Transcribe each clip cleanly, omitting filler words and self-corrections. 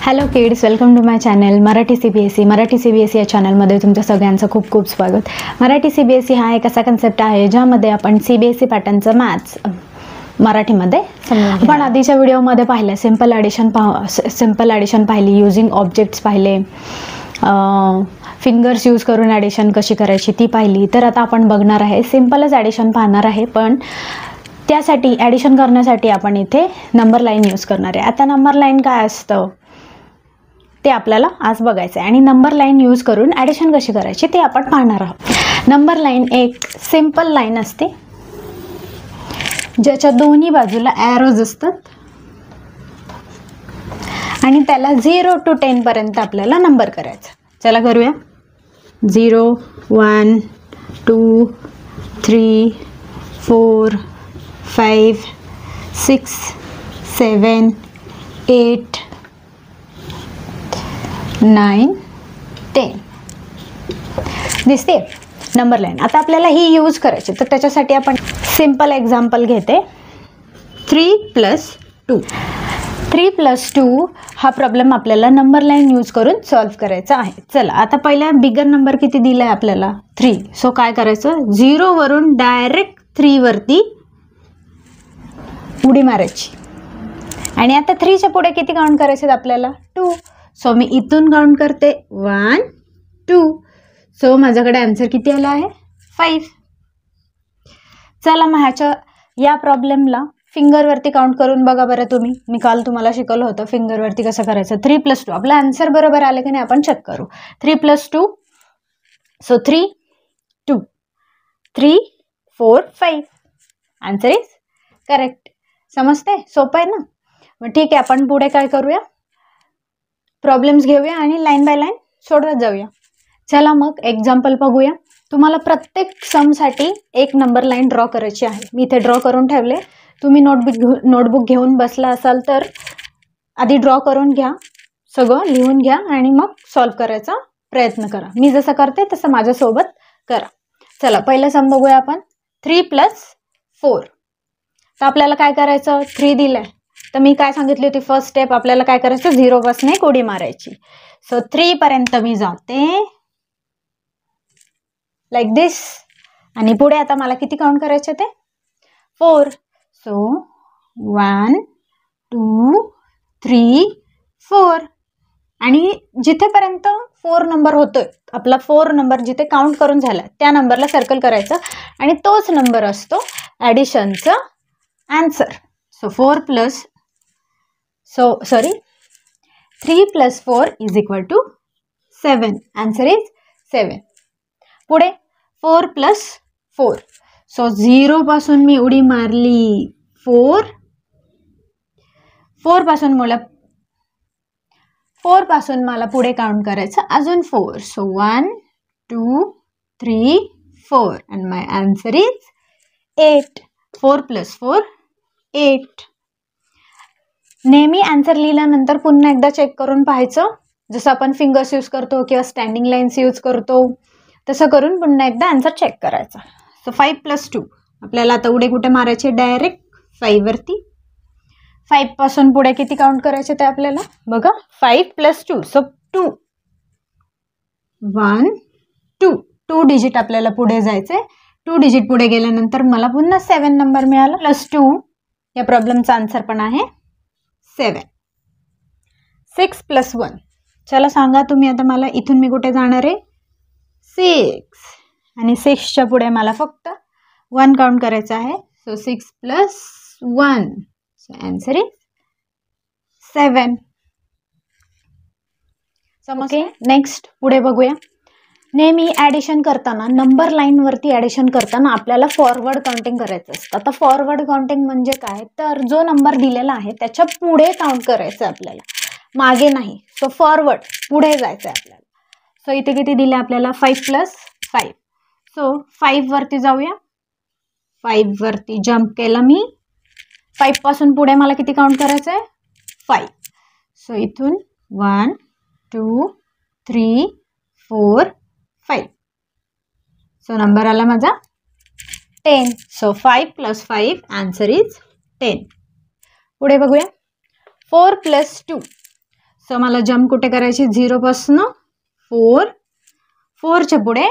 Hello kids, welcome to my channel Marathi CBSE. Marathi CBSE या चॅनलमध्ये तुमच्या सगळ्यांचं खूप खूप स्वागत. मराठी CBSE हा एक असा कन्सेप्ट आहे ज्यामध्ये आपण CBSE पॅटर्नचं मॅथ्स मराठीमध्ये समजून आपण आधीच्या व्हिडिओमध्ये पाहिलं. सिंपल ॲडिशन पाहिली, युजिंग ऑब्जेक्ट्स पाहिले, फिंगर्स यूज करून ॲडिशन कशी करायची ती पाहिली. तर आता आपण बघणार आहे सिंपलच ॲडिशन पाहणार आहे, पण त्यासाठी ॲडिशन करण्यासाठी आपण इथे नंबर लाईन यूज करणार आहे. आता नंबर लाईन काय असतं ते आपल्याला आज बघायचं आहे आणि नंबर लाईन यूज करून ॲडिशन कशी करायची ते आपण पाहणार आहोत. नंबर लाईन एक सिंपल लाईन असते ज्याच्या दोन्ही बाजूला ॲरोज असतात आणि त्याला 0 to 10 पर्यंत आपल्याला नंबर करायचा. चला करूया. 0 1 2 3 4 5 6 7 8 9 10 दिसते नंबर लाईन. आता आपल्याला ही यूज करायची, तर त्याच्यासाठी आपण सिंपल एक्झाम्पल घेते. 3 + 2. 3 + 2 हा प्रॉब्लेम आपल्याला नंबर लाईन यूज करून सॉल्व्ह करायचा आहे. चला आता पहिला बिगर नंबर किती दिला आहे आपल्याला 3. सो काय करायचं, 0 वरून डायरेक्ट 3 वरती उडी मारायची आणि आता 3 च्या पुढे किती काउंट करायचे आपल्याला 2. सो मी इथून काउंट करते 1 2. सो माझ्याकडे आन्सर किती आला आहे 5. चला मग या प्रॉब्लेमला फिंगरवरती काउंट करून बघा बरं तुम्ही. मी काल तुम्हाला शिकवलं होतं फिंगरवरती कसं करायचं. 3 + 2 आपला आन्सर बरोबर आलं की नाही आपण चेक करू. 3 + 2 सो 3 2 3 4 5 आन्सर इज करेक्ट. समजते, सोपं आहे ना. मग ठीक आहे, आपण पुढे काय करूया, प्रॉब्लेम्स घेऊया आणि लाईन बाय लाईन सोडवत जाऊया. चला मग एक्झाम्पल बघूया. तुम्हाला प्रत्येक समसाठी एक नंबर लाईन ड्रॉ करायची आहे. मी इथे ड्रॉ करून ठेवले. तुम्ही नोटबुक घेऊन बसला असाल तर आधी ड्रॉ करून घ्या, सगळं लिहून घ्या आणि मग सॉल्व्ह करायचा प्रयत्न करा. मी जसं करते तसं माझ्यासोबत करा. चला पहिलं सम बघूया आपण. 3 + 4. तर आपल्याला काय करायचं, 3 दिलंय तर मी काय सांगितली होती, फर्स्ट स्टेप आपल्याला काय करायचं, 0 पासून एक उडी मारायची. सो 3 पर्यंत मी जाते लाईक दिस आणि पुढे आता मला किती काउंट करायचे ते 4. सो 1 2 3 4 आणि जिथेपर्यंत 4 नंबर होतोय आपला 4 नंबर जिथे काउंट करून झाला त्या नंबरला सर्कल करायचं आणि तोच नंबर असतो ॲडिशनचा आन्सर. सो 3 + 4 = 7. Answer is 7. पुढे 4 + 4. सो 0 पासून मी उडी मारली 4 पासून मला पुढे काउंट करायचं अजून 4. So 1 2 3 4 and my answer is 8. 4 + 4 8. नेहमी आन्सर लिहिल्यानंतर पुन्हा एकदा चेक करून पाहायचं. जसं आपण फिंगर्स यूज करतो किंवा स्टँडिंग लाईन्स यूज करतो तसं करून पुन्हा एकदा आन्सर चेक करायचा. सो 5 + 2 आपल्याला आता उडी कुठे मारायची, डायरेक्ट 5 वरती. 5 पासून पुढे किती काउंट करायचे ते आपल्याला बघा. 5 + 2 सो 2 1 2 डिजिट आपल्याला पुढे जायचंय. 2 डिजिट पुढे गेल्यानंतर मला पुन्हा 7 नंबर मिळाला. +2 या प्रॉब्लेमचा आन्सर पण आहे 7. 6 + 1. चला सांगा तुम्ही आता मला, इथून मी कुठे जाणार आहे 6 आणि 6च्या पुढे मला फक्त 1 काउंट करायचं आहे. So 6 + 1 so answer is 7. समजले. नेक्स्ट पुढे बघूया. नेहमी ॲडिशन करताना नंबर लाईनवरती ॲडिशन करताना आपल्याला फॉरवर्ड काउंटिंग करायचं असतं. आता फॉरवर्ड काउंटिंग म्हणजे काय, तर जो नंबर दिलेला आहे त्याच्या पुढे काउंट करायचं आपल्याला, मागे नाही. सो फॉरवर्ड पुढे जायचं आहे आपल्याला. सो इथे किती दिले आपल्याला 5 + 5. सो 5 वरती जाऊया. 5 वरती जम्प केला मी. 5 पासून पुढे मला किती काउंट करायचं आहे 5. सो इथून 1 2 3 4 5. सो नंबर आला माझा 10. So 5 + 5 answer is 10. पुढे बघूया 4 + 2. सो मला जम्प कुठे करायची 0 पासून 4, 4च्या पुढे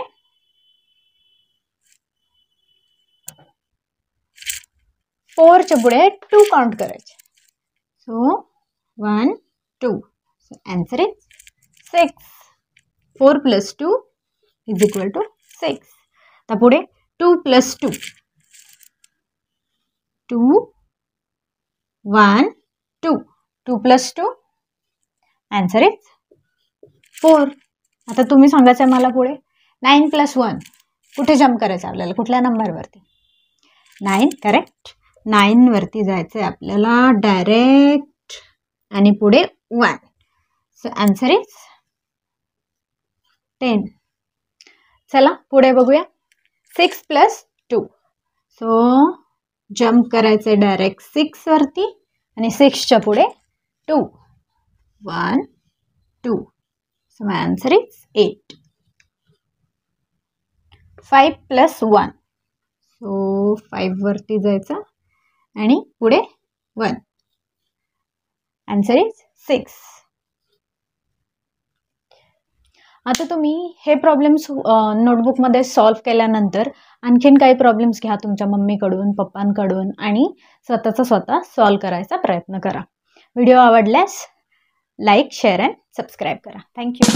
2 काउंट करायचे. सो 1 2. So answer is 6. 4 + 2 = 6. आता पुढे 2 + 2. 2 1 2. 2 + 2 आन्सर इज 4. आता तुम्ही सांगायचं मला पुढे 9 + 1 कुठे जम्प करायचं आपल्याला, कुठल्या नंबरवरती? 9. करेक्ट. 9 वरती जायचं आहे आपल्याला डायरेक्ट आणि पुढे 1. So answer is 10. चला पुढे बघूया. 6 + 2. सो जम्प करायचं डायरेक्ट 6 वरती आणि 6च्या पुढे 2. 1 2. So my answer is 8. 5 + 1. So 5 वरती जायचं आणि पुढे 1. Answer is 6. आता तुम्ही हे प्रॉब्लेम्स नोटबुकमध्ये सॉल्व केल्यानंतर आणखीन काही प्रॉब्लेम्स घ्या तुमच्या मम्मीकडून, पप्पांकडून आणि स्वतः सॉल्व करायचा प्रयत्न करा. व्हिडिओ आवडल्यास लाईक, शेअर अँड सबस्क्राईब करा. थँक्यू.